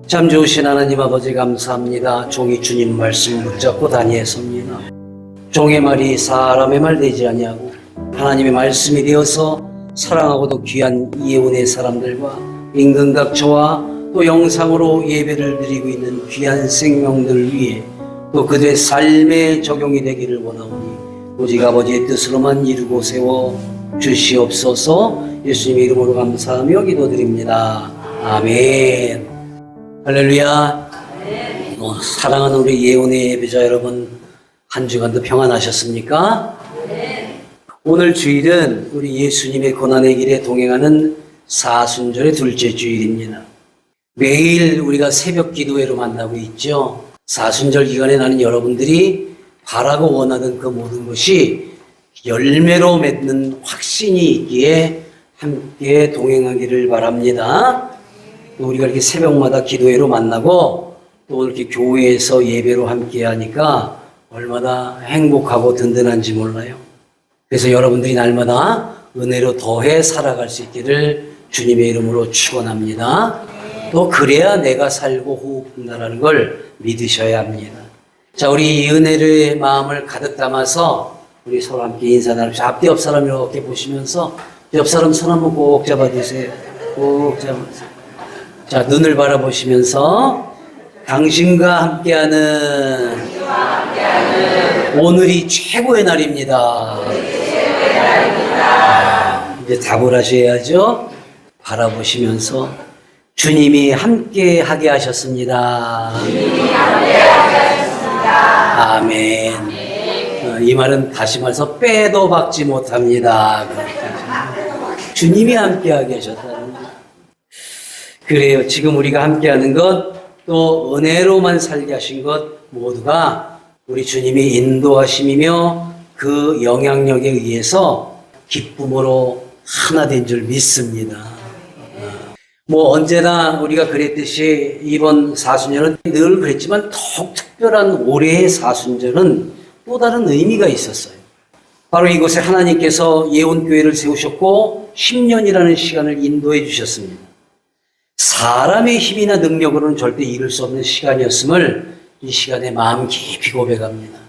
참 좋으신 하나님 아버지 감사합니다. 종이 주님 말씀 붙잡고 다니었습니다. 종의 말이 사람의 말 되지 아니하고 하나님의 말씀이 되어서 사랑하고도 귀한 예언의 사람들과 임금각처와 또 영상으로 예배를 드리고 있는 귀한 생명들을 위해 또 그들의 삶에 적용이 되기를 원하오니 오직 아버지의 뜻으로만 이루고 세워 주시옵소서. 예수님의 이름으로 감사하며 기도드립니다. 아멘. 할렐루야. 사랑하는 우리 예언의 예배자 여러분, 한 주간도 평안하셨습니까? 오늘 주일은 우리 예수님의 고난의 길에 동행하는 사순절의 둘째 주일입니다. 매일 우리가 새벽 기도회로 만나고 있죠. 사순절 기간에 나는 여러분들이 바라고 원하던 그 모든 것이 열매로 맺는 확신이 있기에 함께 동행하기를 바랍니다. 우리가 이렇게 새벽마다 기도회로 만나고 또 이렇게 교회에서 예배로 함께 하니까 얼마나 행복하고 든든한지 몰라요. 그래서 여러분들이 날마다 은혜로 더해 살아갈 수 있기를 주님의 이름으로 축원합니다. 또 그래야 내가 살고 호흡한다는 걸 믿으셔야 합니다. 자, 우리 이 은혜의 마음을 가득 담아서 우리 서로 함께 인사 나눕시다. 앞뒤 옆 사람 이렇게 보시면서 옆 사람 손 한번 꼭 잡아주세요. 꼭 잡아주세요. 자, 눈을 바라보시면서 당신과 함께하는 오늘이 최고의 날입니다. 이제 답을 하셔야죠. 바라보시면서 주님이 함께하게 하셨습니다. 아멘. 이 말은 다시 말해서 빼도 박지 못합니다. 주님이 함께하게 하셨다. 그래요. 지금 우리가 함께하는 것, 또 은혜로만 살게 하신 것 모두가 우리 주님이 인도하심이며 그 영향력에 의해서 기쁨으로 하나 된 줄 믿습니다. 언제나 우리가 그랬듯이 이번 사순절은 늘 그랬지만 더욱 특별한 올해의 사순절은 또 다른 의미가 있었어요. 바로 이곳에 하나님께서 예언교회를 세우셨고 10년이라는 시간을 인도해 주셨습니다. 사람의 힘이나 능력으로는 절대 이룰 수 없는 시간이었음을 이 시간에 마음 깊이 고백합니다.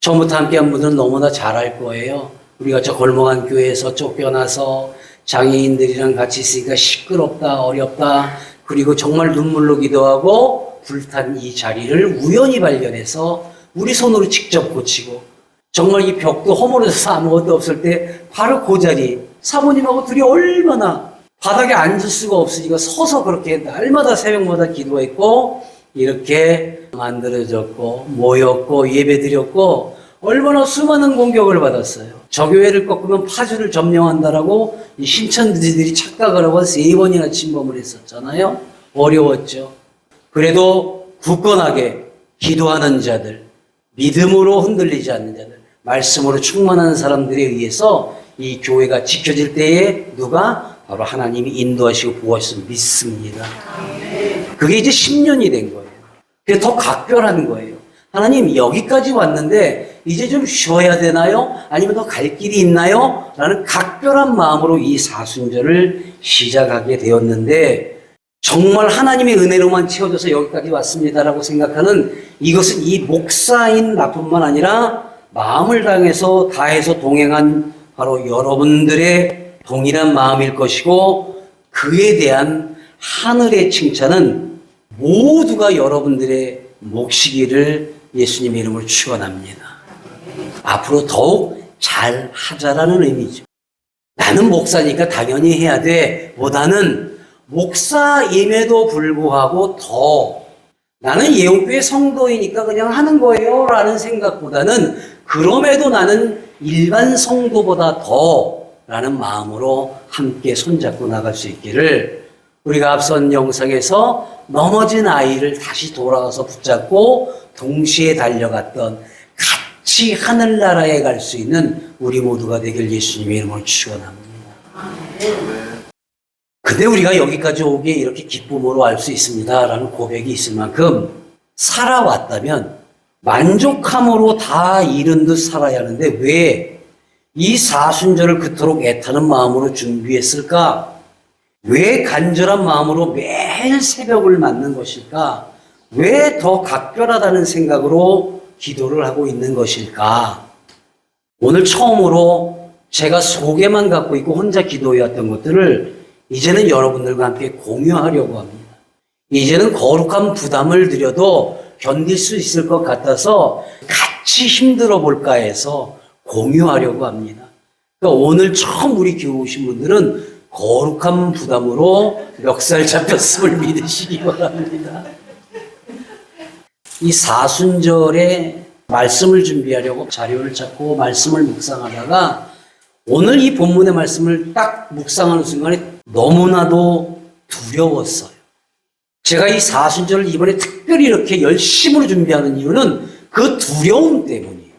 처음부터 함께한 분들은 너무나 잘 알 거예요. 우리가 저 골목한 교회에서 쫓겨나서 장애인들이랑 같이 있으니까 시끄럽다, 어렵다, 그리고 정말 눈물로 기도하고 불탄 이 자리를 우연히 발견해서 우리 손으로 직접 고치고 정말 이 벽도 허물어져서 아무것도 없을 때 바로 그 자리 사모님하고 둘이 얼마나 바닥에 앉을 수가 없으니까 서서 그렇게 날마다 새벽마다 기도했고 이렇게 만들어졌고 모였고 예배드렸고 얼마나 수많은 공격을 받았어요. 저 교회를 꺾으면 파주를 점령한다라고 이 신천지들이 착각을 하고 3번이나 침범을 했었잖아요. 어려웠죠. 그래도 굳건하게 기도하는 자들, 믿음으로 흔들리지 않는 자들, 말씀으로 충만한 사람들에 의해서 이 교회가 지켜질 때에 누가? 바로 하나님이 인도하시고 보호하셔서 믿습니다. 그게 이제 10년이 된 거예요. 그게 더 각별한 거예요. 하나님 여기까지 왔는데 이제 좀 쉬어야 되나요? 아니면 더 갈 길이 있나요? 라는 각별한 마음으로 이 사순절을 시작하게 되었는데 정말 하나님의 은혜로만 채워져서 여기까지 왔습니다라고 생각하는 이것은 이 목사인 나뿐만 아니라 마음을 다해서 동행한 바로 여러분들의 동일한 마음일 것이고 그에 대한 하늘의 칭찬은 모두가 여러분들의 몫이기를 예수님의 이름으로 축원합니다. 앞으로 더욱 잘 하자라는 의미죠. 나는 목사니까 당연히 해야 돼 보다는 목사임에도 불구하고 더 나는 예언교회 성도이니까 그냥 하는 거예요 라는 생각보다는 그럼에도 나는 일반 성도보다 더 라는 마음으로 함께 손잡고 나갈 수 있기를 우리가 앞선 영상에서 넘어진 아이를 다시 돌아가서 붙잡고 동시에 달려갔던 같이 하늘나라에 갈 수 있는 우리 모두가 되길 예수님의 이름으로 축원합니다. 근데 우리가 여기까지 오기에 이렇게 기쁨으로 알 수 있습니다라는 고백이 있을 만큼 살아왔다면 만족함으로 다 이룬 듯 살아야 하는데 왜 이 사순절을 그토록 애타는 마음으로 준비했을까? 왜 간절한 마음으로 매일 매일 새벽을 맞는 것일까? 왜 더 각별하다는 생각으로 기도를 하고 있는 것일까? 오늘 처음으로 제가 속에만 갖고 있고 혼자 기도해왔던 것들을 이제는 여러분들과 함께 공유하려고 합니다. 이제는 거룩한 부담을 드려도 견딜 수 있을 것 같아서 같이 힘들어 볼까 해서 공유하려고 합니다. 그러니까 오늘 처음 우리 교회 오신 분들은 거룩한 부담으로 멱살 잡혔음을 믿으시기 바랍니다. 이 사순절에 말씀을 준비하려고 자료를 찾고 말씀을 묵상하다가 오늘 이 본문의 말씀을 딱 묵상하는 순간에 너무나도 두려웠어요. 제가 이 사순절을 이번에 특별히 이렇게 열심으로 준비하는 이유는 그 두려움 때문이에요.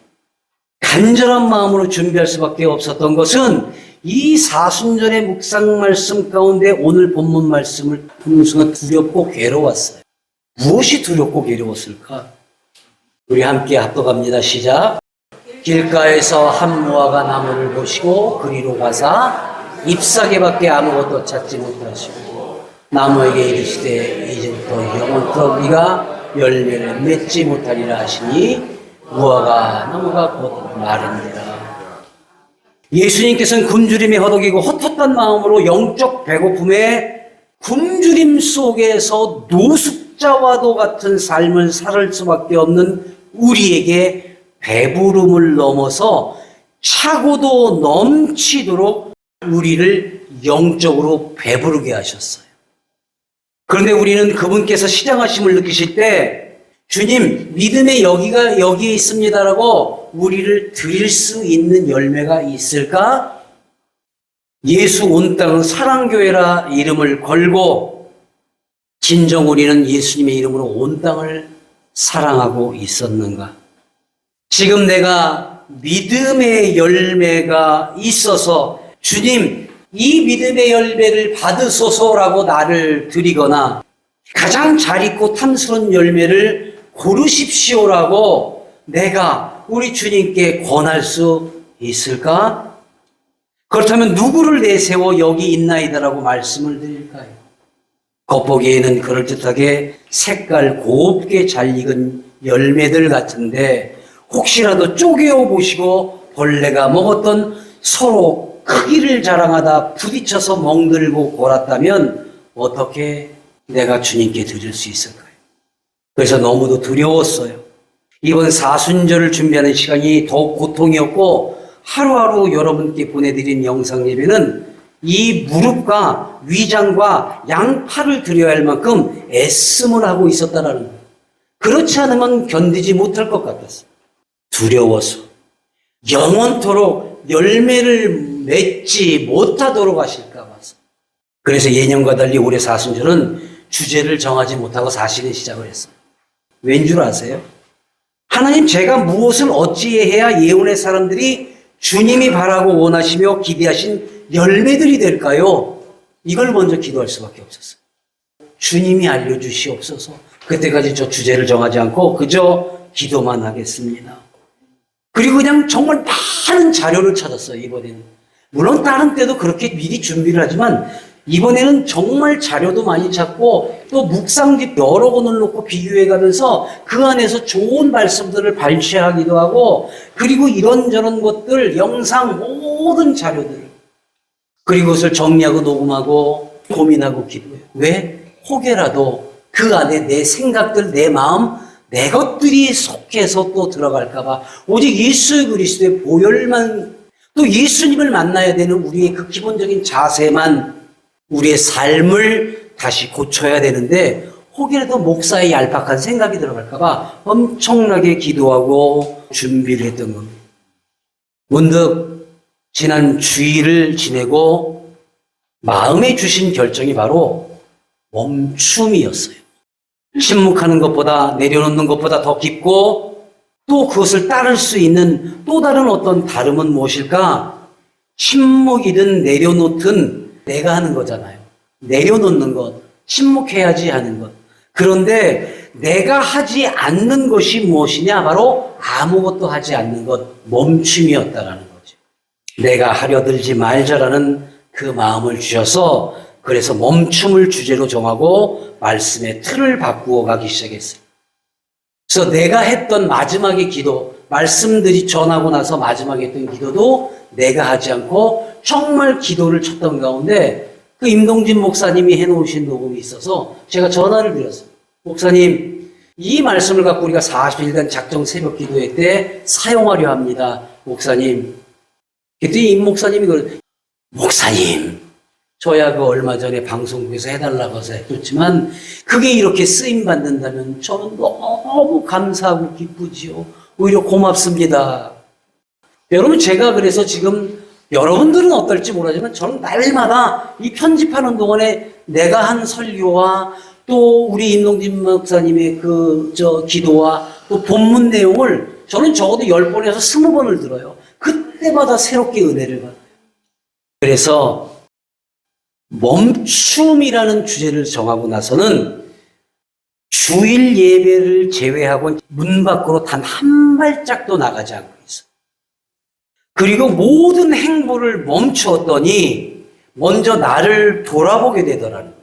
간절한 마음으로 준비할 수밖에 없었던 것은 이 사순절의 묵상 말씀 가운데 오늘 본문 말씀을 듣는 순간 두렵고 괴로웠어요. 무엇이 두렵고 괴로웠을까? 우리 함께 합독합니다. 시작. 길가에서 한 무화과 나무를 보시고 그리로 가사 잎사귀밖에 아무것도 찾지 못하시고 나무에게 이르시되 이제부터 영원토록 네가 열매를 맺지 못하리라 하시니 무화과 나무가 곧 마릅니다. 예수님께서는 굶주림에 허덕이고 헛헛한 마음으로 영적 배고픔에 굶주림 속에서 노숙자와도 같은 삶을 살 수밖에 없는 우리에게 배부름을 넘어서 차고도 넘치도록 우리를 영적으로 배부르게 하셨어요. 그런데 우리는 그분께서 시장하심을 느끼실 때 주님, 믿음의 여기에 있습니다라고 우리를 드릴 수 있는 열매가 있을까? 예수 온 땅은 사랑교회라 이름을 걸고 진정 우리는 예수님의 이름으로 온 땅을 사랑하고 있었는가? 지금 내가 믿음의 열매가 있어서 주님, 이 믿음의 열매를 받으소서라고 나를 드리거나 가장 잘 익고 탐스러운 열매를 고르십시오라고 내가 우리 주님께 권할 수 있을까? 그렇다면 누구를 내세워 여기 있나이다라고 말씀을 드릴까요? 겉보기에는 그럴듯하게 색깔 곱게 잘 익은 열매들 같은데 혹시라도 쪼개어 보시고 벌레가 먹었던 서로 크기를 자랑하다 부딪혀서 멍들고 골았다면 어떻게 내가 주님께 드릴 수 있을까요? 그래서 너무도 두려웠어요. 이번 사순절을 준비하는 시간이 더욱 고통이었고 하루하루 여러분께 보내드린 영상 예배는 이 무릎과 위장과 양팔을 드려야 할 만큼 애씀을 하고 있었다라는 거예요. 그렇지 않으면 견디지 못할 것 같았어요. 두려워서 영원토록 열매를 맺지 못하도록 하실까 봐서. 그래서 예년과 달리 올해 사순절은 주제를 정하지 못하고 사실은 시작을 했어요. 왠 줄 아세요? 하나님, 제가 무엇을 어찌해야 예언의 사람들이 주님이 바라고 원하시며 기대하신 열매들이 될까요? 이걸 먼저 기도할 수밖에 없었어요. 주님이 알려주시옵소서. 그때까지 저 주제를 정하지 않고 그저 기도만 하겠습니다. 그리고 그냥 정말 많은 자료를 찾았어요, 이번에는. 물론 다른 때도 그렇게 미리 준비를 하지만 이번에는 정말 자료도 많이 찾고 또 묵상집 여러 권을 놓고 비교해 가면서 그 안에서 좋은 말씀들을 발췌하기도 하고 그리고 이런저런 것들, 영상, 모든 자료들 그리고 그것을 정리하고 녹음하고 고민하고 기도해요. 왜? 혹여라도 그 안에 내 생각들, 내 마음, 내 것들이 속해서 또 들어갈까 봐 오직 예수 그리스도의 보혈만 또 예수님을 만나야 되는 우리의 그 기본적인 자세만 우리의 삶을 다시 고쳐야 되는데 혹여라도 목사의 얄팍한 생각이 들어갈까 봐 엄청나게 기도하고 준비를 했던 겁니다. 문득 지난 주일을 지내고 마음에 주신 결정이 바로 멈춤이었어요. 침묵하는 것보다 내려놓는 것보다 더 깊고 또 그것을 따를 수 있는 또 다른 어떤 다름은 무엇일까? 침묵이든 내려놓든 내가 하는 거잖아요. 내려놓는 것, 침묵해야지 하는 것. 그런데 내가 하지 않는 것이 무엇이냐? 바로 아무것도 하지 않는 것, 멈춤이었다라는 거죠. 내가 하려 들지 말자라는 그 마음을 주셔서 그래서 멈춤을 주제로 정하고 말씀의 틀을 바꾸어 가기 시작했어요. 그래서 내가 했던 마지막의 기도, 말씀들이 전하고 나서 마지막에 했던 기도도 내가 하지 않고 정말 기도를 쳤던 가운데 그 임동진 목사님이 해놓으신 녹음이 있어서 제가 전화를 드렸어요. 목사님, 이 말씀을 갖고 우리가 40일간 작정 새벽 기도회 때 사용하려 합니다. 목사님. 그랬더니 임 목사님이 목사님, 저야 그 얼마 전에 방송국에서 해달라고 해서 해줬지만 그게 이렇게 쓰임 받는다면 저는 너무 감사하고 기쁘지요. 오히려 고맙습니다. 여러분, 제가 그래서 지금 여러분들은 어떨지 모르지만 저는 날마다 이 편집하는 동안에 내가 한 설교와 또 우리 임동진 목사님의 기도와 또 본문 내용을 저는 적어도 10번에서 20번을 들어요. 그때마다 새롭게 은혜를 받아요. 그래서 멈춤이라는 주제를 정하고 나서는 주일 예배를 제외하고 문 밖으로 단 한 발짝도 나가지 않고 있어요. 그리고 모든 행보를 멈추었더니 먼저 나를 돌아보게 되더라는 거예요.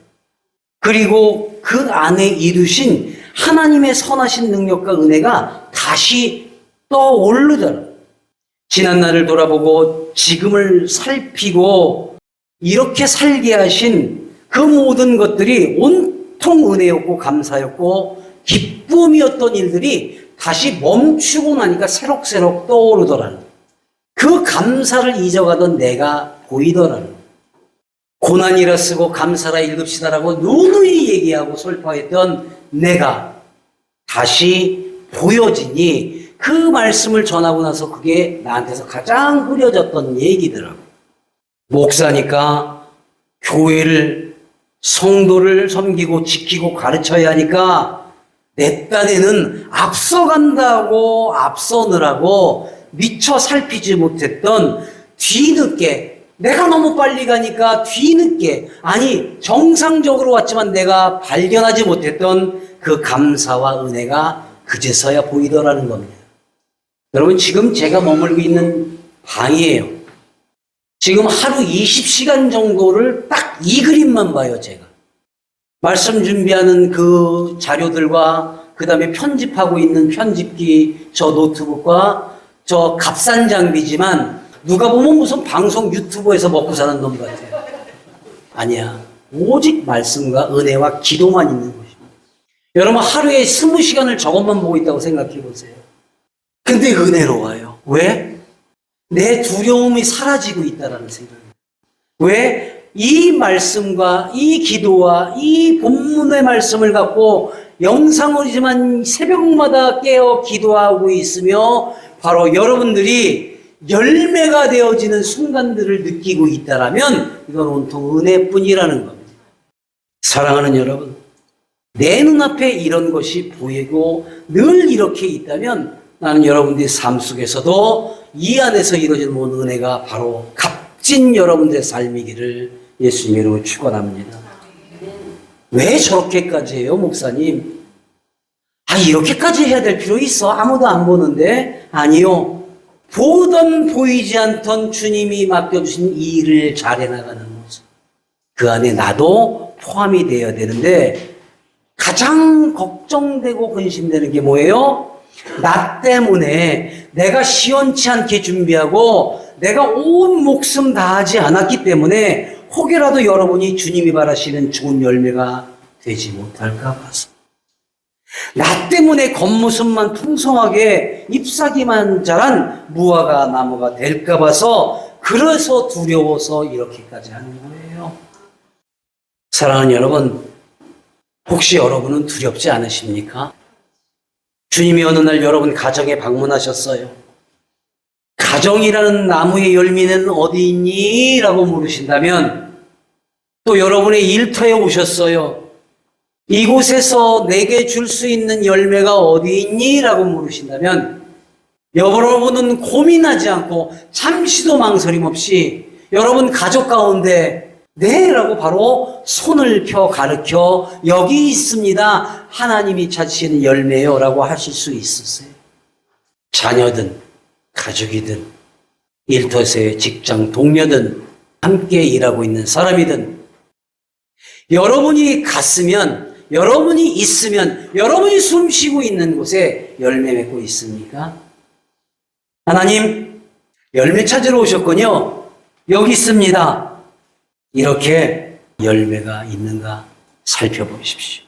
그리고 그 안에 이루신 하나님의 선하신 능력과 은혜가 다시 떠오르더라고요. 지난 날을 돌아보고 지금을 살피고 이렇게 살게 하신 그 모든 것들이 온통 은혜였고 감사였고 기쁨이었던 일들이 다시 멈추고 나니까 새록새록 떠오르더라는 거예요. 그 감사를 잊어가던 내가 보이더라는 거예요. 고난이라 쓰고 감사라 읽읍시다라고 누누이 얘기하고 설파했던 내가 다시 보여지니 그 말씀을 전하고 나서 그게 나한테서 가장 흐려졌던 얘기더라고요. 목사니까 교회를, 성도를 섬기고 지키고 가르쳐야 하니까 내 딴에는 앞서간다고 앞서느라고 미처 살피지 못했던 뒤늦게, 내가 너무 빨리 가니까 뒤늦게, 아니 정상적으로 왔지만 내가 발견하지 못했던 그 감사와 은혜가 그제서야 보이더라는 겁니다. 여러분, 지금 제가 머물고 있는 방이에요. 지금 하루 20시간 정도를 딱 이 그림만 봐요, 제가. 말씀 준비하는 그 자료들과 그 다음에 편집하고 있는 편집기, 저 노트북과 저 값싼 장비지만 누가 보면 무슨 방송 유튜버에서 먹고 사는 놈 같아요. 아니야. 오직 말씀과 은혜와 기도만 있는 것입니다. 여러분, 하루에 20시간을 저것만 보고 있다고 생각해 보세요. 근데 은혜로워요. 왜? 내 두려움이 사라지고 있다는 생각이에요. 왜? 이 말씀과 이 기도와 이 본문의 말씀을 갖고 영상으로지만 새벽마다 깨어 기도하고 있으며 바로 여러분들이 열매가 되어지는 순간들을 느끼고 있다라면 이건 온통 은혜뿐이라는 겁니다. 사랑하는 여러분, 내 눈앞에 이런 것이 보이고 늘 이렇게 있다면 나는 여러분들의 삶 속에서도 이 안에서 이루어지는 모든 은혜가 바로 값진 여러분들의 삶이기를 예수님 이름으로 축원합니다. 왜 저렇게까지 해요, 목사님? 이렇게까지 해야 될 필요 있어? 아무도 안 보는데? 아니요. 보던 보이지 않던 주님이 맡겨주신 이 일을 잘해나가는 모습. 그 안에 나도 포함이 되어야 되는데 가장 걱정되고 근심되는 게 뭐예요? 나 때문에 내가 시원치 않게 준비하고 내가 온 목숨 다하지 않았기 때문에 혹여라도 여러분이 주님이 바라시는 좋은 열매가 되지 못할까 봐서, 나 때문에 겉모습만 풍성하게 잎사귀만 자란 무화과 나무가 될까 봐서, 그래서 두려워서 이렇게까지 하는 거예요. 사랑하는 여러분, 혹시 여러분은 두렵지 않으십니까? 주님이 어느 날 여러분 가정에 방문하셨어요. 가정이라는 나무의 열매는 어디 있니? 라고 물으신다면, 또 여러분의 일터에 오셨어요. 이곳에서 내게 줄 수 있는 열매가 어디 있니? 라고 물으신다면, 여러분은 고민하지 않고 잠시도 망설임 없이 여러분 가족 가운데 네 라고 바로 손을 펴 가르쳐 여기 있습니다. 하나님이 찾으시는 열매요 라고 하실 수 있으세요. 자녀든 가족이든 일터에서의 직장 동료든 함께 일하고 있는 사람이든 여러분이 갔으면, 여러분이 있으면, 여러분이 숨 쉬고 있는 곳에 열매 맺고 있습니까? 하나님, 열매 찾으러 오셨군요. 여기 있습니다. 이렇게 열매가 있는가 살펴보십시오.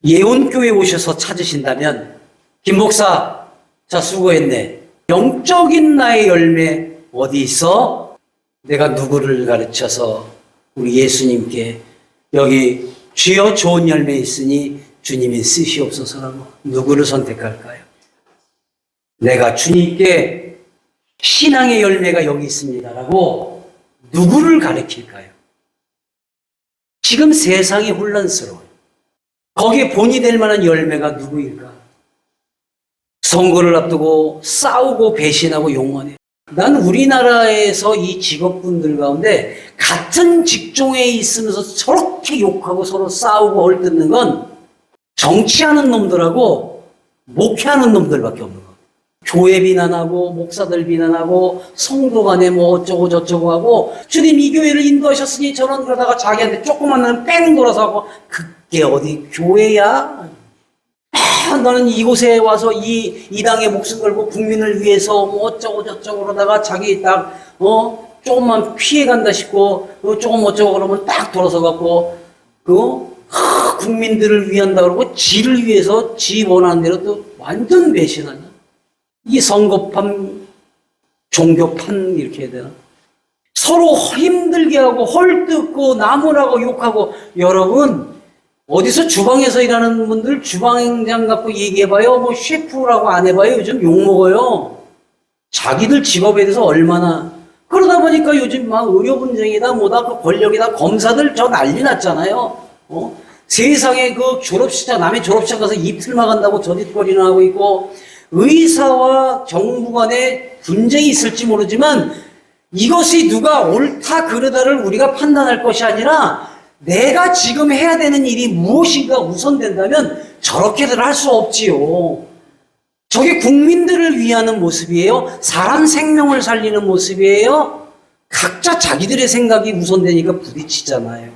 예원교회 오셔서 찾으신다면, 김 목사, 자, 수고했네. 영적인 나의 열매 어디 있어? 내가 누구를 가르쳐서 우리 예수님께 여기 주여 좋은 열매 있으니 주님이 쓰시옵소서라고 누구를 선택할까요? 내가 주님께 신앙의 열매가 여기 있습니다라고 누구를 가르칠까요? 지금 세상이 혼란스러워요. 거기에 본이 될 만한 열매가 누구일까? 선거를 앞두고 싸우고 배신하고 용언해요. 난 우리나라에서 이 직업군들 가운데 같은 직종에 있으면서 저렇게 욕하고 서로 싸우고 얼뜯는 건 정치하는 놈들하고 목회하는 놈들밖에 없는 거예요. 교회 비난하고 목사들 비난하고 성도 간에 뭐 어쩌고 저쩌고 하고 주님 이 교회를 인도하셨으니 저런 그러다가 자기한테 조그만 놈 뺑 돌아서 하고 그게 어디 교회야? 너는 이곳에 와서 이 당에 목숨 걸고 국민을 위해서 뭐 어쩌고 저쩌고 그러다가 자기 딱 조금만 피해간다 싶고 조금 어쩌고 그러면 딱 돌아서 갖고 국민들을 위한다 그러고 지를 위해서 지 원하는 대로 또 완전 배신하냐. 이 선거판 종교판 이렇게 해야 되나. 서로 힘들게 하고 헐뜯고 나무라고 욕하고. 여러분 어디서 주방에서 일하는 분들 주방장 갖고 얘기해봐요. 뭐 셰프라고 안 해봐요. 요즘 욕먹어요. 자기들 직업에 대해서 얼마나. 그러다 보니까 요즘 막 의료분쟁이다 뭐다 그 권력이다 검사들 저 난리 났잖아요. 세상에 그 졸업시장 남의 졸업시장 가서 입틀만 간다고 저짓거리나 하고 있고 의사와 정부 간에 분쟁이 있을지 모르지만 이것이 누가 옳다 그르다를 우리가 판단할 것이 아니라 내가 지금 해야 되는 일이 무엇인가 우선된다면 저렇게들 할 수 없지요. 저게 국민들을 위하는 모습이에요? 사람 생명을 살리는 모습이에요? 각자 자기들의 생각이 우선되니까 부딪히잖아요.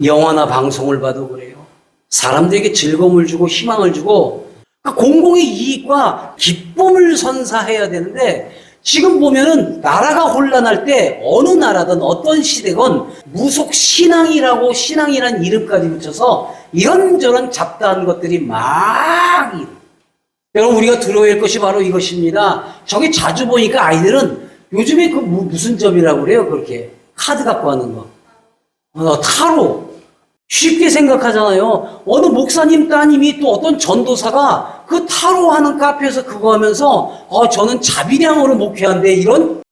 영화나 방송을 봐도 그래요. 사람들에게 즐거움을 주고 희망을 주고 공공의 이익과 기쁨을 선사해야 되는데 지금 보면은 나라가 혼란할 때 어느 나라든 어떤 시대건 무속 신앙이라고 신앙이란 이름까지 붙여서 이런저런 잡다한 것들이 막 여러분 우리가 들어야 할 것이 바로 이것입니다. 저게 자주 보니까 아이들은 요즘에 그 무슨 점이라고 그래요? 그렇게 카드 갖고 하는 거 타로 쉽게 생각하잖아요. 어느 목사님 따님이 또 어떤 전도사가 그 타로 하는 카페에서 그거 하면서 저는 자비량으로 목회한대 이런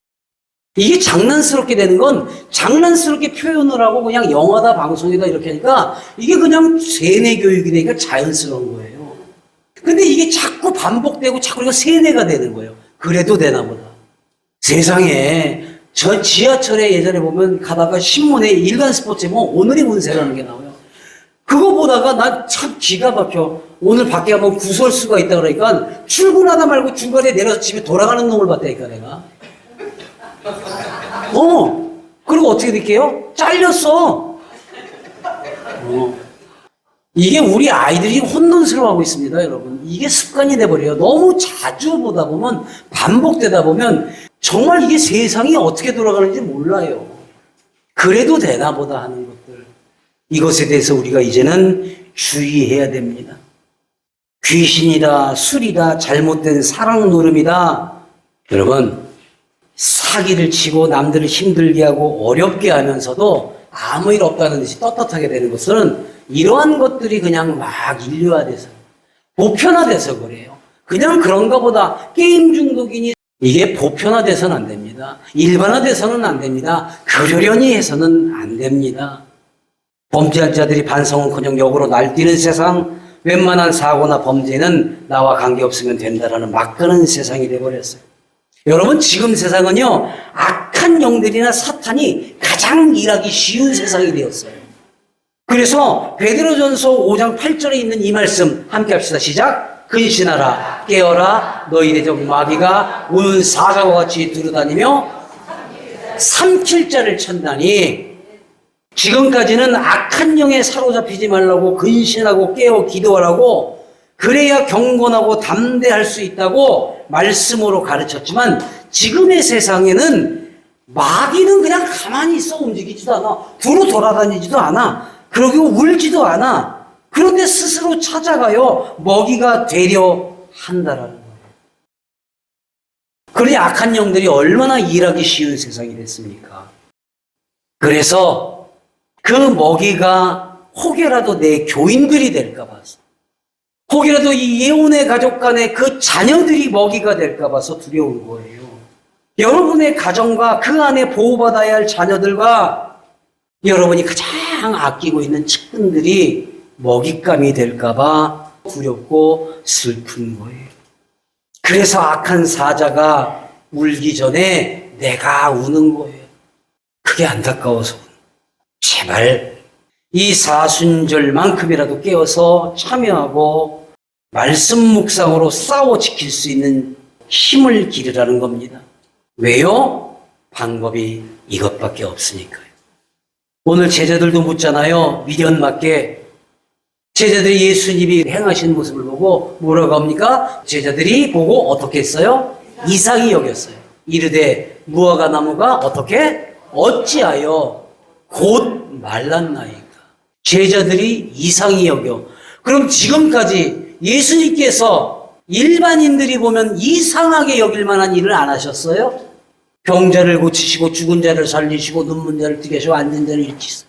이게 장난스럽게 되는 건 장난스럽게 표현을 하고 그냥 영화다 방송이다 이렇게 하니까 이게 그냥 세뇌 교육이 되니까 자연스러운 거예요. 근데 이게 자꾸 반복되고 자꾸 이거 세뇌가 되는 거예요. 그래도 되나 보다. 세상에 저 지하철에 예전에 보면 가다가 신문에 일간 스포츠에 보면 오늘의 운세라는 게 나와요. 그거 보다가 난 참 기가 막혀. 오늘 밖에 한번 구설수가 있다 그러니까 출근하다 말고 중간에 내려서 집에 돌아가는 놈을 봤다니까 내가. 그리고 어떻게 될게요? 잘렸어. 이게 우리 아이들이 혼돈스러워하고 있습니다, 여러분. 이게 습관이 돼버려요. 너무 자주 보다 보면 반복되다 보면 정말 이게 세상이 어떻게 돌아가는지 몰라요. 그래도 되나 보다 하는 것들. 이것에 대해서 우리가 이제는 주의해야 됩니다. 귀신이다, 술이다, 잘못된 사랑 노름이다. 여러분, 사기를 치고 남들을 힘들게 하고 어렵게 하면서도 아무 일 없다는 듯이 떳떳하게 되는 것은 이러한 것들이 그냥 막 인류화돼서 보편화돼서 그래요. 그냥 그런가 보다. 게임 중독이니 이게 보편화돼서는 안 됩니다. 일반화돼서는 안 됩니다. 그러려니 해서는 안 됩니다. 범죄할 자들이 반성은커녕 역으로 날뛰는 세상, 웬만한 사고나 범죄는 나와 관계없으면 된다라는 막가는 세상이 돼버렸어요. 여러분 지금 세상은요 악한 영들이나 사탄이 가장 일하기 쉬운 세상이 되었어요. 그래서 베드로전서 5장 8절에 있는 이 말씀 함께 합시다. 시작. 근신하라 깨어라 너희의 적 마귀가 우는 사자와 같이 두루다니며 삼킬 자를 천다니. 지금까지는 악한 영에 사로잡히지 말라고 근신하고 깨어 기도하라고 그래야 경건하고 담대할 수 있다고 말씀으로 가르쳤지만 지금의 세상에는 마귀는 그냥 가만히 있어 움직이지도 않아. 두루 돌아다니지도 않아. 그러고 울지도 않아. 그런데 스스로 찾아가요. 먹이가 되려 한다라는 거예요. 그러니 악한 영들이 얼마나 일하기 쉬운 세상이 됐습니까? 그래서 그 먹이가 혹여라도 내 교인들이 될까 봐서, 혹여라도 이 예언의 가족 간에 그 자녀들이 먹이가 될까 봐서 두려운 거예요. 여러분의 가정과 그 안에 보호받아야 할 자녀들과 여러분이 가장 아끼고 있는 측근들이 먹잇감이 될까 봐 두렵고 슬픈 거예요. 그래서 악한 사자가 울기 전에 내가 우는 거예요. 그게 안타까워서. 제발 이 사순절만큼이라도 깨어서 참여하고 말씀 묵상으로 싸워 지킬 수 있는 힘을 기르라는 겁니다. 왜요? 방법이 이것밖에 없으니까요. 오늘 제자들도 묻잖아요. 미련 맞게. 제자들이 예수님이 행하신 모습을 보고 뭐라고 합니까? 제자들이 보고 어떻게 했어요? 이상히 여겼어요. 이르되 무화과 나무가 어떻게? 어찌하여 곧 말랐나이까. 제자들이 이상히 여겨. 그럼 지금까지 예수님께서 일반인들이 보면 이상하게 여길 만한 일을 안 하셨어요? 병자를 고치시고 죽은 자를 살리시고 눈문 자를 뜨게 하시고 앉은 자를 일으키시고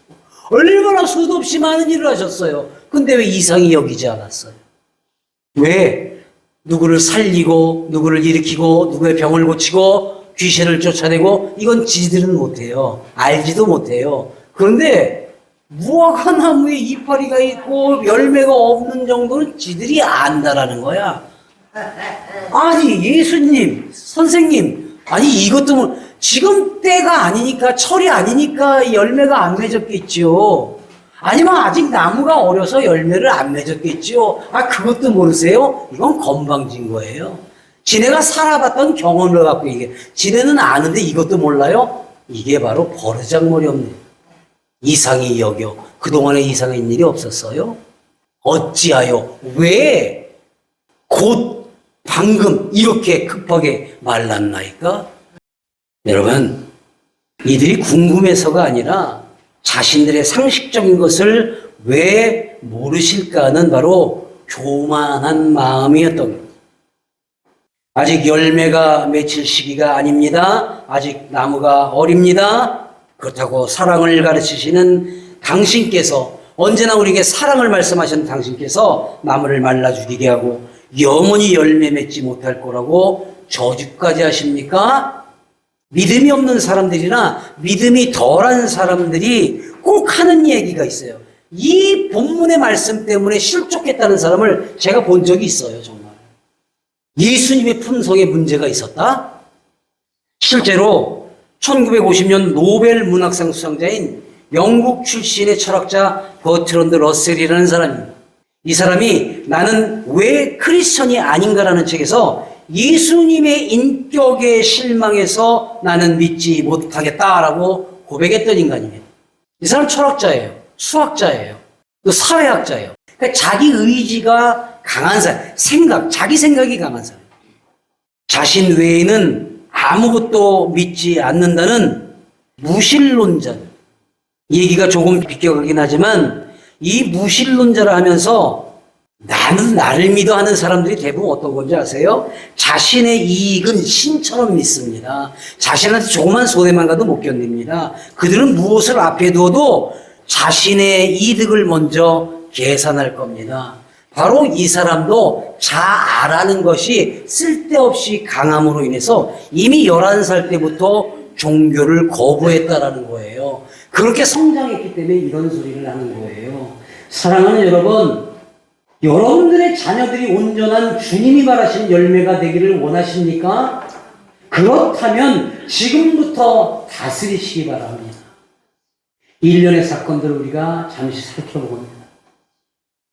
얼마나 수도 없이 많은 일을 하셨어요. 근데 왜 이상히 여기지 않았어요? 왜? 누구를 살리고 누구를 일으키고 누구의 병을 고치고 귀신을 쫓아내고 이건 지들은 못해요. 알지도 못해요. 그런데 무화과 나무에 이파리가 있고 열매가 없는 정도는 지들이 안다라는 거야. 아니 예수님, 선생님, 아니 이것도 뭐 지금 때가 아니니까 철이 아니니까 열매가 안 맺었겠지요. 아니면 아직 나무가 어려서 열매를 안 맺었겠지요. 아 그것도 모르세요? 이건 건방진 거예요. 지네가 살아봤던 경험을 갖고 이게 지네는 아는데 이것도 몰라요? 이게 바로 버르장머리 없네. 이상히 여겨. 그동안에 이상한 일이 없었어요? 어찌하여 왜 곧 방금 이렇게 급하게 말랐나이까? 여러분, 이들이 궁금해서가 아니라 자신들의 상식적인 것을 왜 모르실까는 바로 교만한 마음이었던 겁니다. 아직 열매가 맺힐 시기가 아닙니다. 아직 나무가 어립니다. 그렇다고 사랑을 가르치시는 당신께서, 언제나 우리에게 사랑을 말씀하시는 당신께서 나무를 말라 죽이게 하고 영원히 열매 맺지 못할 거라고 저주까지 하십니까? 믿음이 없는 사람들이나 믿음이 덜한 사람들이 꼭 하는 얘기가 있어요. 이 본문의 말씀 때문에 실족했다는 사람을 제가 본 적이 있어요, 정말. 예수님의 품성에 문제가 있었다? 실제로 1950년 노벨 문학상 수상자인 영국 출신의 철학자 버트런드 러셀이라는 사람입니다. 이 사람이 나는 왜 크리스천이 아닌가라는 책에서 예수님의 인격에 실망해서 나는 믿지 못하겠다라고 고백했던 인간입니다. 이 사람 철학자예요. 수학자예요. 또 사회학자예요. 그러니까 자기 의지가 강한 사람, 자기 생각이 강한 사람. 자신 외에는 아무것도 믿지 않는다는 무신론자들. 얘기가 조금 비껴가긴 하지만 이 무신론자라 하면서 나는 나를 믿어 하는 사람들이 대부분 어떤 건지 아세요? 자신의 이익은 신처럼 믿습니다. 자신한테 조그만 손해만 가도 못 견딥니다. 그들은 무엇을 앞에 두어도 자신의 이득을 먼저 계산할 겁니다. 바로 이 사람도 자아라는 것이 쓸데없이 강함으로 인해서 이미 11살 때부터 종교를 거부했다라는 거예요. 그렇게 성장했기 때문에 이런 소리를 하는 거예요. 사랑하는 여러분, 여러분들의 자녀들이 온전한 주님이 바라신 열매가 되기를 원하십니까? 그렇다면 지금부터 다스리시기 바랍니다. 일련의 사건들을 우리가 잠시 살펴보겠습니다.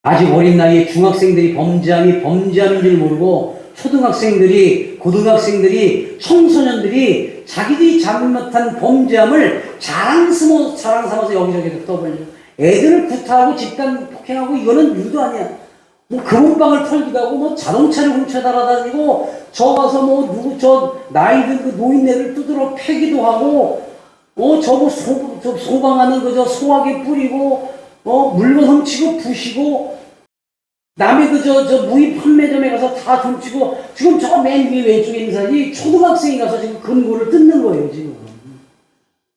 아직 어린 나이에 중학생들이 범죄함이 범죄함인 줄 모르고 초등학생들이, 고등학생들이, 청소년들이 자기들이 잘못한 범죄함을 자랑 삼아서 여기저기 떠벌려. 애들을 구타하고 집단 폭행하고 이거는 유도 아니야. 뭐 금은방을 털기도 하고 뭐 자동차를 훔쳐 달아다니고 저 가서 뭐 누구 저 나이 든 그 노인네를 두드러 패기도 하고 저거 소방하는 거 저 소화기 뿌리고 물건 훔치고 부시고 남의 저 무인 판매점에 가서 다 훔치고 지금 저 맨 위에 왼쪽에 있는 사람이 초등학생이 가서 지금 금고를 뜯는 거예요 지금.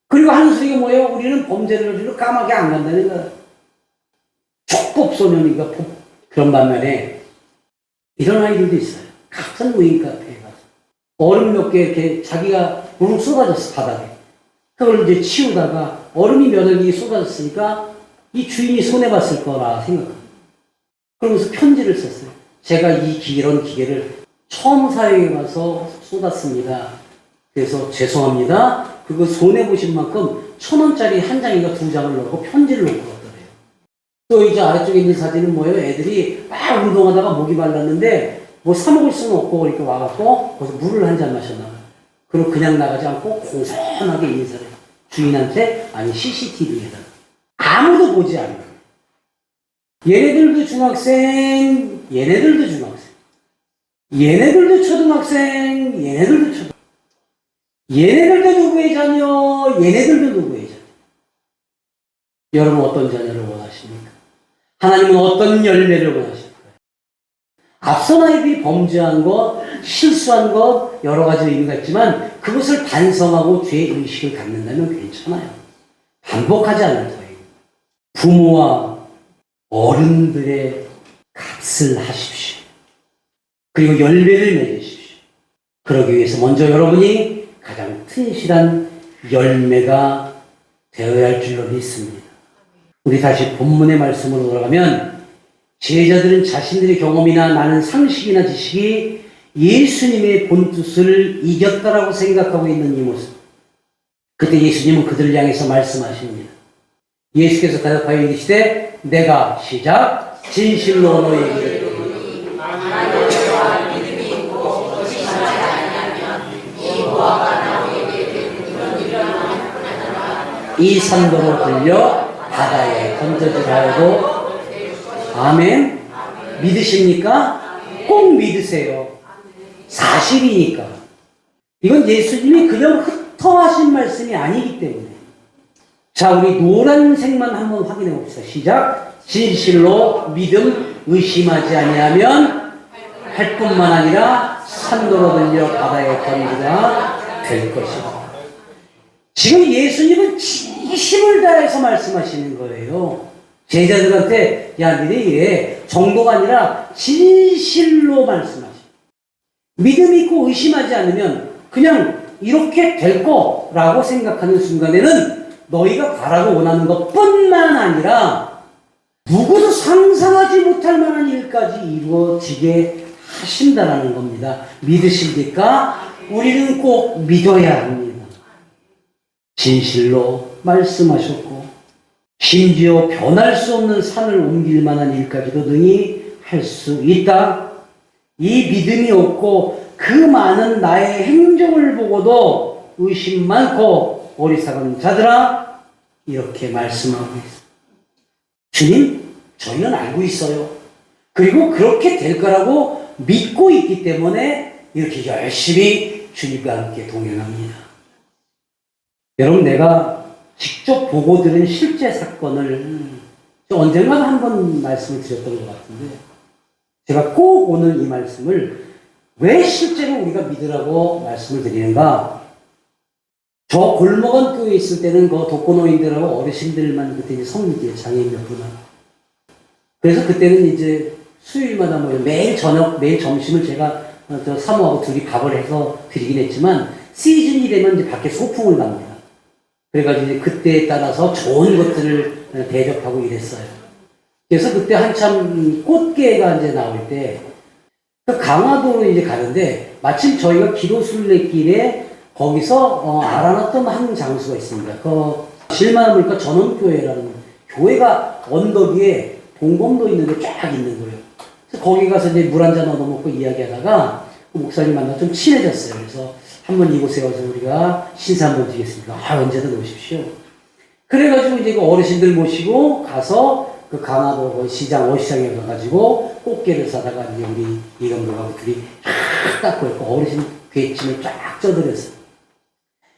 그리고 하는 소리가 뭐예요? 우리는 범죄를 저지르러 까마귀 안 간다는 거야. 촉법소년이니까 그런 반면에 이런 아이들도 있어요. 같은 무인 카페에 가서 얼음 몇 개 이렇게 자기가 물을 쏟아졌어 바닥에. 그걸 이제 치우다가 얼음이 몇 개 쏟아졌으니까 이 주인이 손해봤을 거라 생각합니다. 그러면서 편지를 썼어요. 제가 이런 기계를 처음 사용해봐서 쏟았습니다. 그래서 죄송합니다. 그거 손해보신 만큼 1,000원짜리 한 장인가 2장을 넣고 편지를 놓고 갔더래요. 또 이제 아래쪽에 있는 사진은 뭐예요? 애들이 막 운동하다가 목이 말랐는데 뭐 사먹을 수는 없고 이렇게 와갖고 거기서 물을 한 잔 마셨나 봐요. 그리고 그냥 나가지 않고 공손하게 인사를 해요. 주인한테 아니 CCTV에다가 아무도 보지 않는 얘네들도 중학생, 얘네들도 중학생, 얘네들도 초등학생, 얘네들도 초등학생, 얘네들도 누구의 자녀, 얘네들도 누구의 자녀. 여러분 어떤 자녀를 원하십니까? 하나님은 어떤 열매를 원하십니까? 앞선 아이들이 범죄한 것, 실수한 것 여러 가지 의미가 있지만 그것을 반성하고 죄의식을 갖는다면 괜찮아요. 반복하지 않을 터이고 부모와 어른들의 값을 하십시오. 그리고 열매를 맺으십시오. 그러기 위해서 먼저 여러분이 가장 튼실한 열매가 되어야 할 줄로 믿습니다. 우리 다시 본문의 말씀으로 돌아가면 제자들은 자신들의 경험이나 나는 상식이나 지식이 예수님의 본뜻을 이겼다라고 생각하고 있는 이 모습. 그때 예수님은 그들을 향해서 말씀하십니다. 예수께서 대답하여 이르시되 내가 시작 진실로 너희에게 이르노니 하나님과 믿음이 있고 의심하지 아니하면 이 무화과 나무에게 그런 일을 하나 이 산도로 들려 바다에 던져지라 해도 아멘. 믿으십니까? 꼭 믿으세요. 사실이니까. 이건 예수님이 그냥 흩어하신 말씀이 아니기 때문에. 자, 우리 노란색만 한번 확인해 봅시다. 시작. 진실로 믿음 의심하지 아니하면 할 뿐만 아니라 산도로 들려 바다에 던지다 될 것이다. 지금 예수님은 진심을 다해서 말씀하시는 거예요. 제자들한테 야 니네 이래 정도가 아니라 진실로 말씀하시. 믿음 있고 의심하지 않으면 그냥 이렇게 될 거라고 생각하는 순간에는 너희가 바라고 원하는 것뿐만 아니라 누구도 상상하지 못할 만한 일까지 이루어지게 하신다라는 겁니다. 믿으십니까? 우리는 꼭 믿어야 합니다. 진실로 말씀하셨고 심지어 변할 수 없는 산을 옮길 만한 일까지도 능히 할 수 있다. 이 믿음이 없고 그 많은 나의 행정을 보고도 의심 많고 어리석은 자들아 이렇게 말씀하고 있습니다. 주님, 저희는 알고 있어요. 그리고 그렇게 될 거라고 믿고 있기 때문에 이렇게 열심히 주님과 함께 동행합니다. 여러분, 내가 직접 보고 들은 실제 사건을 언젠가 한번 말씀을 드렸던 것 같은데 제가 꼭 오늘 이 말씀을 왜 실제로 우리가 믿으라고 말씀을 드리는가? 저 골목원 교회에 있을 때는 그 독거노인들하고 어르신들만 그때 이제 성립이에요. 장애인 몇 분만. 그래서 그때는 이제 수요일마다 매일 저녁, 매일 점심을 제가 저 사모하고 둘이 밥을 해서 드리긴 했지만 시즌이 되면 이제 밖에 소풍을 갑니다. 그래가지고 이제 그때에 따라서 좋은 것들을 대접하고 이랬어요. 그래서 그때 한참 꽃게가 이제 나올 때 그 강화도로 이제 가는데 마침 저희가 기도순례길에 거기서 알아놨던 한 장소가 있습니다. 그 실만 보니까 전원교회라는 교회가 언덕 위에 봉봉도 있는데 쫙 있는 거예요. 그래서 거기 가서 이제 물 한잔 얻어먹고 이야기하다가 그 목사님 만나 좀 친해졌어요. 그래서 한번 이곳에 와서 우리가 신사 한번 드리겠습니다. 언제든 오십시오. 그래가지고 이제 그 어르신들 모시고 가서 그 강화도 그 시장, 어시장에 가가지고 꽃게를 사다가 이제 우리 이감독하고 둘이 쫙 닦고 있고 어르신 괴찜을 쫙 쪄드렸어요.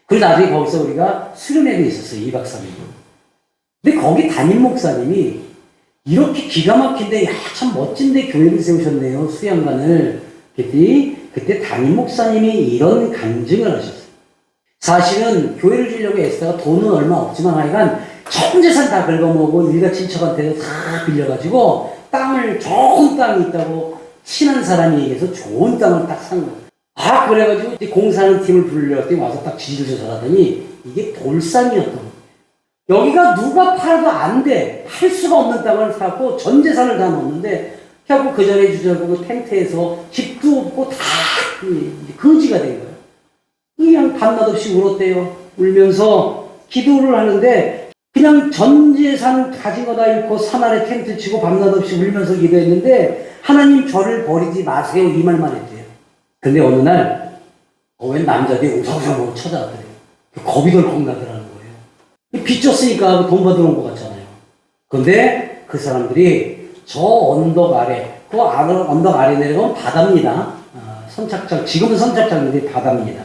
그리고 나중에 거기서 우리가 수련회도 있었어요. 2박 3일. 근데 거기 담임 목사님이 이렇게 기가 막힌데, 참 멋진데 교회를 세우셨네요. 수양관을. 그랬더니 그때 담임 목사님이 이런 간증을 하셨어요. 사실은 교회를 주려고 애쓰다가 돈은 얼마 없지만 하여간 전 재산 다 긁어먹고 일가 친척한테 다 빌려가지고 땅을, 좋은 땅이 있다고 친한 사람이 얘기해서 좋은 땅을 딱 산 거예요. 그래가지고 공사하는 팀을 불러왔더니 와서 딱 지질조사를 하더니 이게 돌산이었던 거예요. 여기가 누가 팔아도 안 돼. 할 수가 없는 땅을 사고 전 재산을 다 넣었는데, 결국 그 전에 주자고 그 텐트에서 집도 없고 다 거지가 된 거예요. 그냥 밤낮 없이 울었대요. 울면서 기도를 하는데, 그냥 전 재산 가진 거 다 잃고 산 아래 텐트 치고 밤낮 없이 울면서 기도했는데, 하나님 저를 버리지 마세요. 이 말만 했대요. 근데 어느 날, 웬 남자들이 우성우성 찾아왔더래요. 겁이 덜컥 나더라는 거예요. 빚졌으니까 돈 받으러 온 것 같잖아요. 근데 그 사람들이 저 언덕 아래, 그 언덕 아래 내려가면 바다입니다. 선착장, 지금은 선착장인데 바다입니다.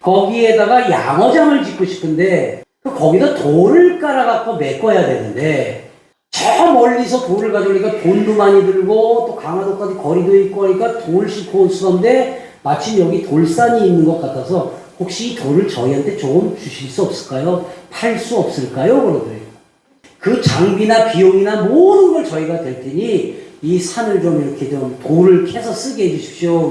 거기에다가 양어장을 짓고 싶은데, 거기다 돌을 깔아갖고 메꿔야 되는데, 저 멀리서 돌을 가져오니까 돈도 많이 들고, 또 강화도까지 거리도 있고 하니까 돌 싣고 올 수 없는데, 마침 여기 돌산이 있는 것 같아서, 혹시 이 돌을 저희한테 조금 주실 수 없을까요? 팔 수 없을까요? 그러더래요. 그 장비나 비용이나 모든 걸 저희가 될 테니, 이 산을 좀 이렇게 좀 돌을 캐서 쓰게 해주십시오.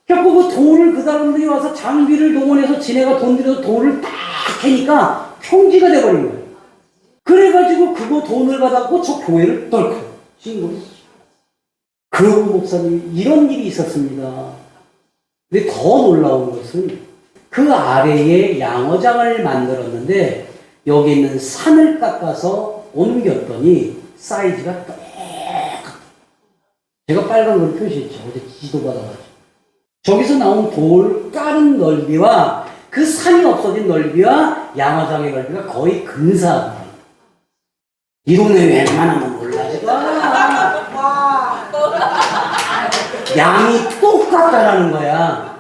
그래갖고 그 돌을 그 사람들이 와서 장비를 동원해서 지네가 돈 들여서 돌을 딱 캐니까 평지가 돼버린 거예요. 그래가지고 그거 돈을 받았고 저 교회를 떨컥 씌운 거예요. 그 목사님이 이런 일이 있었습니다. 근데 더 놀라운 것은 그 아래에 양어장을 만들었는데 여기 있는 산을 깎아서 옮겼더니 사이즈가 똑같아요. 제가 빨간 걸 표시했죠. 어제 지도 받아가지고. 저기서 나온 돌 깔은 넓이와 그 산이 없어진 넓이와 양어장의 넓이가 거의 근사하다. 이 동네 웬만하면 몰라지도 않아. 양이 똑같다라는 거야.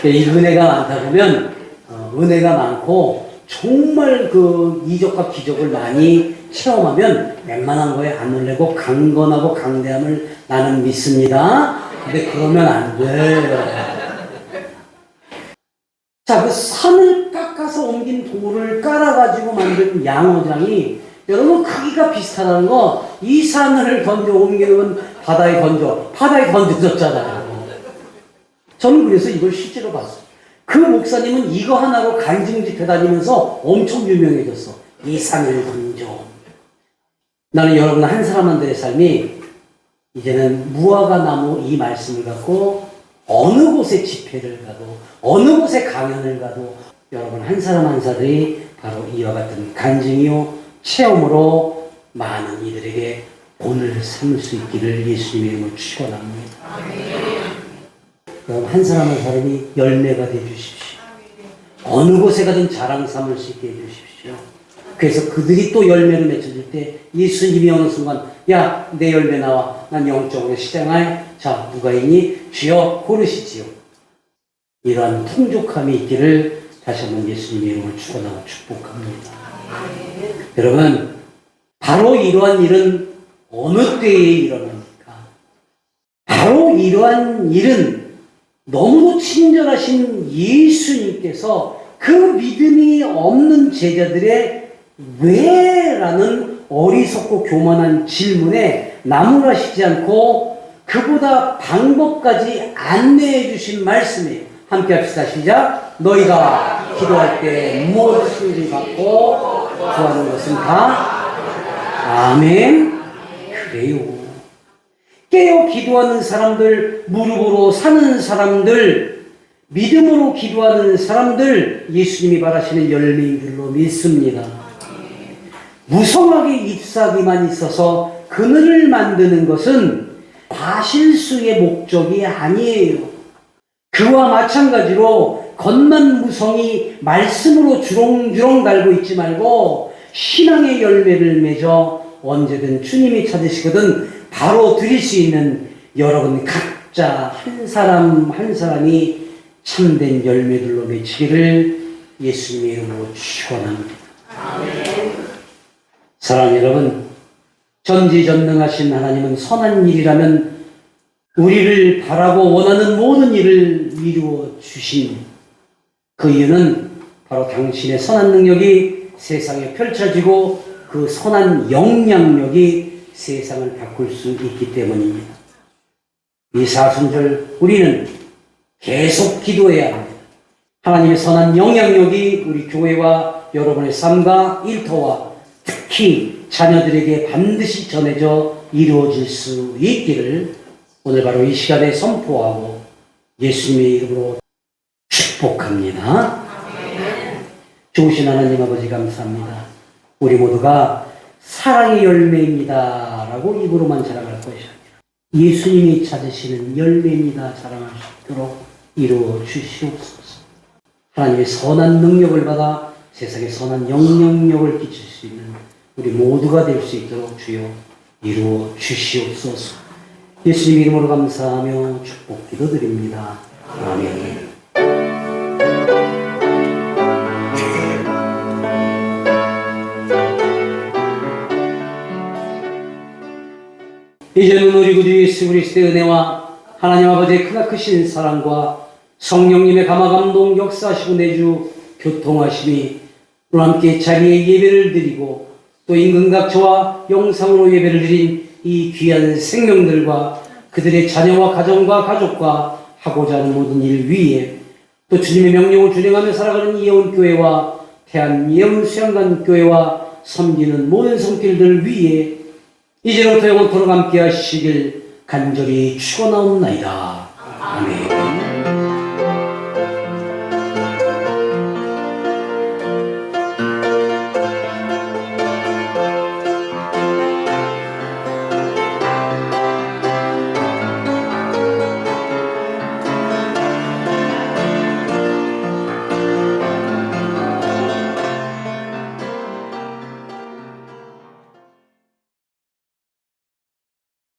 이 은혜가 많다 보면 은혜가 많고 정말 그 이적과 기적을 많이 체험하면 웬만한 거에 안 놀래고 강건하고 강대함을 나는 믿습니다. 근데 그러면 안 돼. 자, 그 산을 깎아서 옮긴 돌을 깔아가지고 만든 양어장이 여러분 크기가 비슷하다는 거, 이 산을 던져 옮기는 바다에 던져졌잖아요. 저는 그래서 이걸 실제로 봤어요. 그 목사님은 이거 하나로 간증짓해 다니면서 엄청 유명해졌어. 이 산을 던져. 나는 여러분 한 사람만들의 삶이 이제는 무화과 나무 이 말씀을 갖고 어느 곳에 집회를 가도 어느 곳에 강연을 가도 여러분 한 사람 한 사람이 바로 이와 같은 간증이요 체험으로 많은 이들에게 본을 삼을 수 있기를 예수님의 이름으로 축원합니다. 그럼 한 사람 한 사람이 열매가 돼 주십시오. 어느 곳에 가든 자랑 삼을 수 있게 해 주십시오. 그래서 그들이 또 열매를 맺어줄 때 예수님이 어느 순간 야, 내 열매 나와. 난 영적으로 시장하여 자, 누가 있니? 주여 고르시지요. 이러한 풍족함이 있기를 다시 한번 예수님의 이름을 축원하고 축복합니다. 여러분, 바로 이러한 일은 어느 때에 일어납니까? 바로 이러한 일은 너무도 친절하신 예수님께서 그 믿음이 없는 제자들의 왜? 라는 어리석고 교만한 질문에 나무라시지 않고 그보다 방법까지 안내해 주신 말씀이에요. 함께 합시다. 시작. 너희가 기도할 때 무엇을 받고 구하는 것은 다 아멘. 그래요. 깨어 기도하는 사람들, 무릎으로 사는 사람들, 믿음으로 기도하는 사람들, 예수님이 바라시는 열매인 줄로 믿습니다. 무성하게 잎사귀만 있어서 그늘을 만드는 것은 과실수의 목적이 아니에요. 그와 마찬가지로 겉만 무성히 말씀으로 주렁주렁 달고 있지 말고 신앙의 열매를 맺어 언제든 주님이 찾으시거든 바로 드릴 수 있는 여러분 각자 한 사람 한 사람이 참된 열매들로 맺히기를 예수님의 이름으로 축원합니다. 사랑하는 여러분, 전지전능하신 하나님은 선한 일이라면 우리를 바라고 원하는 모든 일을 이루어 주신 그 이유는 바로 당신의 선한 능력이 세상에 펼쳐지고 그 선한 영향력이 세상을 바꿀 수 있기 때문입니다. 이 사순절 우리는 계속 기도해야 합니다. 하나님의 선한 영향력이 우리 교회와 여러분의 삶과 일터와 특히 자녀들에게 반드시 전해져 이루어질 수 있기를 오늘 바로 이 시간에 선포하고 예수님의 이름으로 축복합니다. 좋으신 하나님 아버지 감사합니다. 우리 모두가 사랑의 열매입니다 라고 입으로만 자랑할 것이 아니라 예수님이 찾으시는 열매입니다 자랑할 수 있도록 이루어 주시옵소서. 하나님의 선한 능력을 받아 세상에 선한 영향력을 끼칠 수 있는 우리 모두가 될 수 있도록 주여 이루어 주시옵소서. 예수님 이름으로 감사하며 축복 기도드립니다. 아멘. 이제는 우리 구주 예수 그리스도의 은혜와 하나님 아버지의 크나크신 사랑과 성령님의 감화감동 역사하시고 내주 교통하심이 또 함께 자리에 예배를 드리고 또 임금각 저와 영상으로 예배를 드린 이 귀한 생명들과 그들의 자녀와 가정과 가족과 하고자 하는 모든 일 위에 또 주님의 명령을 준행하며 살아가는 예언교회와 태안 예언수양관교회와 섬기는 모든 성길들 위에 이제로부터 영원토록 함께 하시길 간절히 축원하옵나이다. 아멘.